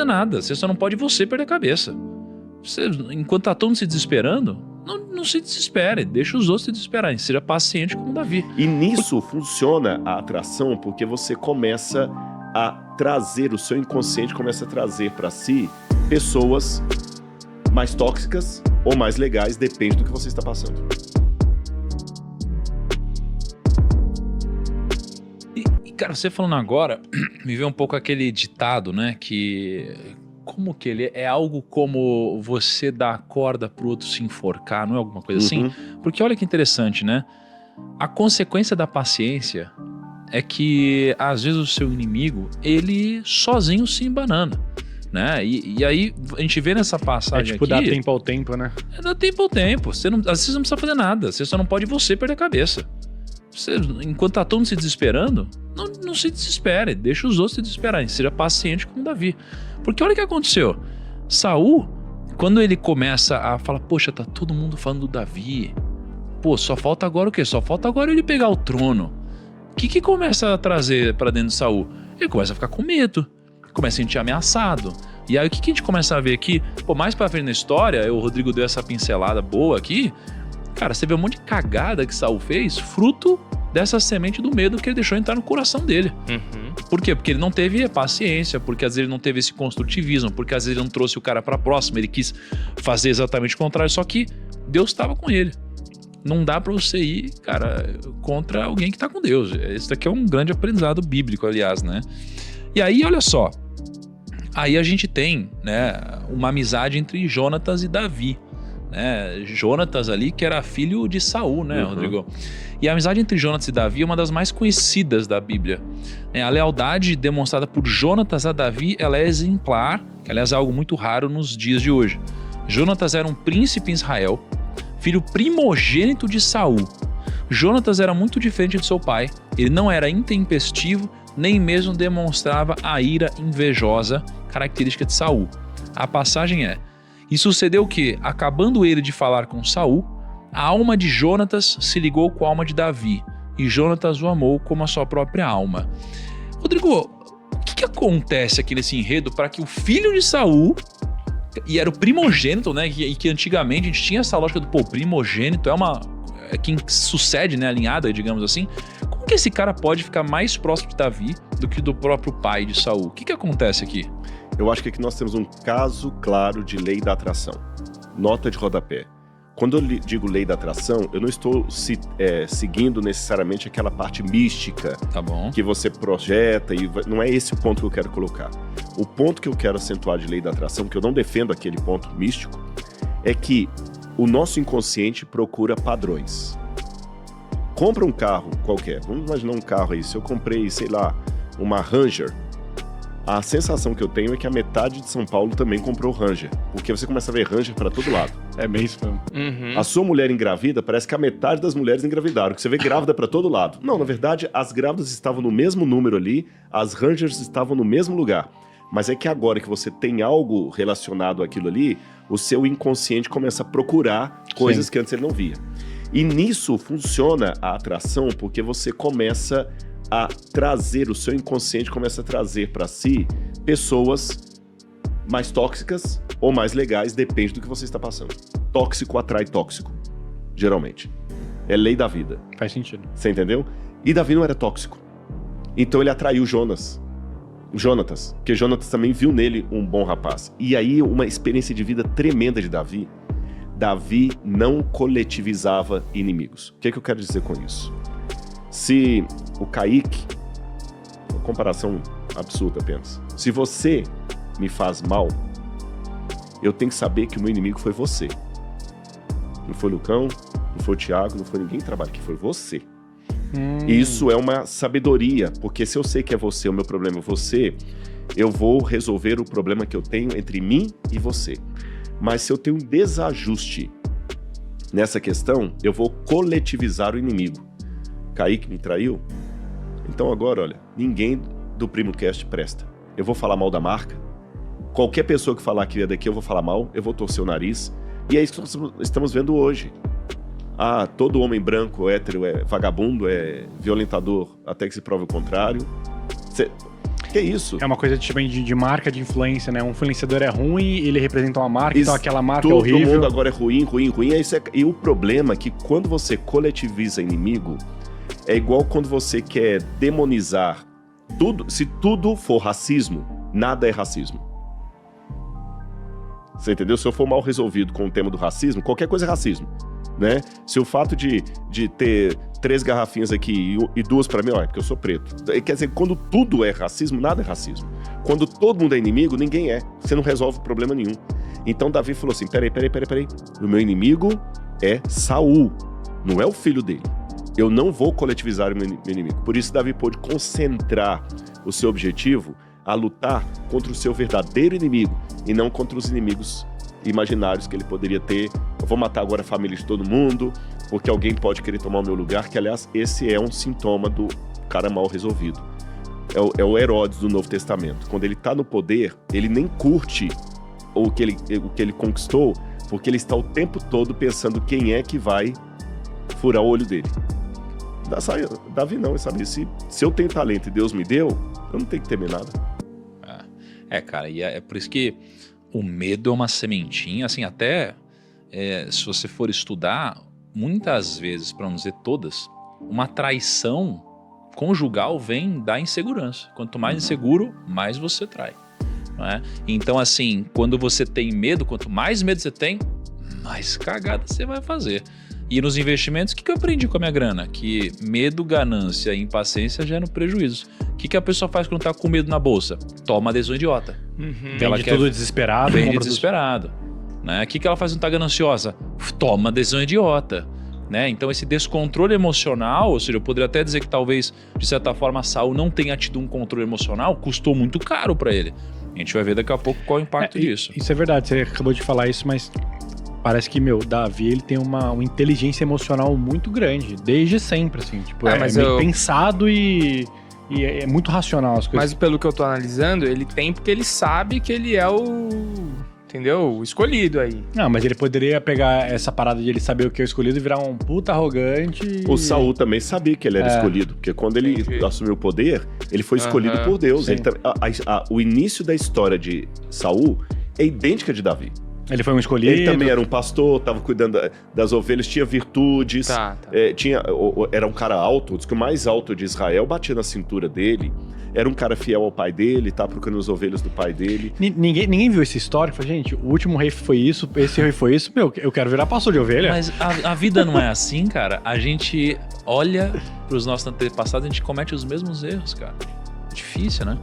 fazer nada. Você só não pode perder a cabeça. Enquanto tá todo mundo se desesperando, não se desespere. Deixa os outros se desesperarem. Seja paciente como Davi. E nisso funciona a atração, porque você começa a trazer, o seu inconsciente começa a trazer para si pessoas mais tóxicas ou mais legais, depende do que você está passando. E cara, você falando agora, me veio um pouco aquele ditado, né? Que... Como que ele é algo como você dar a corda pro outro se enforcar, não é alguma coisa assim? Porque olha que interessante, né? A consequência da paciência é que, às vezes, o seu inimigo, ele sozinho se embanana, né? E aí, a gente vê nessa passagem aqui... dá tempo ao tempo, né? Dá tempo ao tempo. Às vezes você não precisa fazer nada. Você só não pode perder a cabeça. Enquanto tá todo mundo se desesperando, não se desespere. Deixa os outros se desesperarem. Seja paciente como Davi. Porque olha o que aconteceu. Saul, quando ele começa a falar, poxa, tá todo mundo falando do Davi. Pô, só falta agora o quê? Só falta agora ele pegar o trono. O que começa a trazer pra dentro de Saul? Ele começa a ficar com medo. Começa a se sentir ameaçado. E aí o que a gente começa a ver aqui? Pô, mais pra frente na história, o Rodrigo deu essa pincelada boa aqui. Cara, você vê um monte de cagada que Saul fez, fruto dessa semente do medo que ele deixou entrar no coração dele. Por quê? Porque ele não teve paciência, porque às vezes ele não teve esse construtivismo, porque às vezes ele não trouxe o cara pra próxima, ele quis fazer exatamente o contrário, só que Deus estava com ele. Não dá pra você ir, cara, contra alguém que tá com Deus. Esse daqui é um grande aprendizado bíblico, aliás, né? E aí, olha só, aí a gente tem, né, uma amizade entre Jonatas e Davi. Jonatas ali, que era filho de Saul, né, Rodrigo? E a amizade entre Jonatas e Davi é uma das mais conhecidas da Bíblia. A lealdade demonstrada por Jonatas a Davi, ela é exemplar, que aliás é algo muito raro nos dias de hoje. Jonatas era um príncipe em Israel, filho primogênito de Saul. Jonatas era muito diferente de seu pai, ele não era intempestivo, nem mesmo demonstrava a ira invejosa, característica de Saul. A passagem é: e sucedeu que, acabando ele de falar com Saul, a alma de Jonatas se ligou com a alma de Davi, e Jonatas o amou como a sua própria alma. Rodrigo, o que acontece aqui nesse enredo para que o filho de Saul, e era o primogênito, né, e que antigamente a gente tinha essa lógica do primogênito, é quem sucede, né, alinhada, digamos assim, como que esse cara pode ficar mais próximo de Davi do que do próprio pai de Saul? O que acontece aqui? Eu acho que aqui nós temos um caso claro de lei da atração. Nota de rodapé. Quando eu digo lei da atração, eu não estou seguindo necessariamente aquela parte mística que você projeta, e não é esse o ponto que eu quero colocar. O ponto que eu quero acentuar de lei da atração, que eu não defendo aquele ponto místico, é que o nosso inconsciente procura padrões. Compra um carro qualquer, vamos imaginar um carro aí, se eu comprei, sei lá, uma Ranger, a sensação que eu tenho é que a metade de São Paulo também comprou Ranger, porque você começa a ver Ranger para todo lado. É meio isso mesmo. A sua mulher engravida, parece que a metade das mulheres engravidaram, que você vê grávida para todo lado. Não, na verdade, as grávidas estavam no mesmo número ali, as Rangers estavam no mesmo lugar. Mas é que agora que você tem algo relacionado àquilo ali, o seu inconsciente começa a procurar coisas que antes ele não via. E nisso funciona a atração, porque você começa a trazer, o seu inconsciente começa a trazer para si pessoas mais tóxicas ou mais legais, depende do que você está passando. Tóxico atrai tóxico, geralmente. É lei da vida. Faz sentido. Você entendeu? E Davi não era tóxico. Então ele atraiu Jonatas, porque Jonatas também viu nele um bom rapaz. E aí uma experiência de vida tremenda de Davi. Davi não coletivizava inimigos. O que eu quero dizer com isso? Se o Kaique, uma comparação absurda apenas, se você me faz mal, eu tenho que saber que o meu inimigo foi você. Não foi o Lucão, não foi o Thiago, não foi ninguém que trabalha aqui, foi você. Isso é uma sabedoria, porque se eu sei que é você, o meu problema é você, eu vou resolver o problema que eu tenho entre mim e você. Mas se eu tenho um desajuste nessa questão, eu vou coletivizar o inimigo. Kaique me traiu? Então agora, olha, ninguém do PrimoCast presta. Eu vou falar mal da marca. Qualquer pessoa que falar que é daqui, eu vou falar mal, eu vou torcer o nariz. E é isso que nós estamos vendo hoje. Ah, todo homem branco, hétero, é vagabundo, é violentador, até que se prove o contrário. Que é isso? É uma coisa de marca, de influência, né? Um influenciador é ruim, ele representa uma marca, então aquela marca é horrível. Todo mundo agora é ruim. E o problema é que quando você coletiviza inimigo, é igual quando você quer demonizar tudo. Se tudo for racismo, nada é racismo. Você entendeu? Se eu for mal resolvido com o tema do racismo, qualquer coisa é racismo, né? Se o fato de ter 3 garrafinhas aqui e 2 pra mim, ó, é porque eu sou preto. Quer dizer, quando tudo é racismo, nada é racismo. Quando todo mundo é inimigo, ninguém é. Você não resolve problema nenhum. Então Davi falou assim, peraí. O meu inimigo é Saul, não é o filho dele. Eu não vou coletivizar o meu inimigo. Por isso Davi pôde concentrar o seu objetivo a lutar contra o seu verdadeiro inimigo e não contra os inimigos imaginários que ele poderia ter. Eu vou matar agora a família de todo mundo, porque alguém pode querer tomar o meu lugar, que aliás esse é um sintoma do cara mal resolvido. É o Herodes do Novo Testamento. Quando ele tá no poder, ele nem curte o que ele conquistou, porque ele está o tempo todo pensando quem é que vai furar o olho dele. Davi não, sabe? Se eu tenho talento e Deus me deu, eu não tenho que temer nada. Cara, e é por isso que o medo é uma sementinha, assim, até se você for estudar, muitas vezes, para não dizer todas, uma traição conjugal vem da insegurança. Quanto mais inseguro, mais você trai. Não é? Então, assim, quando você tem medo, quanto mais medo você tem, mais cagada você vai fazer. E nos investimentos, o que eu aprendi com a minha grana? Que medo, ganância e impaciência geram prejuízos. O que a pessoa faz quando tá com medo na bolsa? Toma adesão idiota. Vende tudo desesperado. Vende desesperado. Né? O que ela faz quando tá gananciosa? Toma adesão idiota. Né? Então esse descontrole emocional, ou seja, eu poderia até dizer que talvez, de certa forma, a Saul não tenha tido um controle emocional, custou muito caro para ele. A gente vai ver daqui a pouco qual é o impacto disso. Isso é verdade, você acabou de falar isso, mas parece que, Davi, ele tem uma inteligência emocional muito grande, desde sempre, assim, tipo, meio pensado e é muito racional as coisas. Mas pelo que eu tô analisando, ele tem porque ele sabe que ele é o escolhido aí. Não, mas ele poderia pegar essa parada de ele saber o que é o escolhido e virar um puta arrogante. O Saul também sabia que ele era escolhido, porque quando ele assumiu o poder, ele foi escolhido por Deus. O início da história de Saul é idêntica de Davi. Ele foi um escolhido. Ele também era um pastor, estava cuidando das ovelhas, tinha virtudes, era um cara alto, diz que o mais alto de Israel batia na cintura dele, era um cara fiel ao pai dele, tá procurando as ovelhas do pai dele. Ninguém viu essa história? Falei, gente, o último rei foi isso, esse rei foi isso, eu quero virar pastor de ovelha. Mas a vida não é assim, cara. A gente olha pros nossos antepassados e a gente comete os mesmos erros, cara. É difícil, né?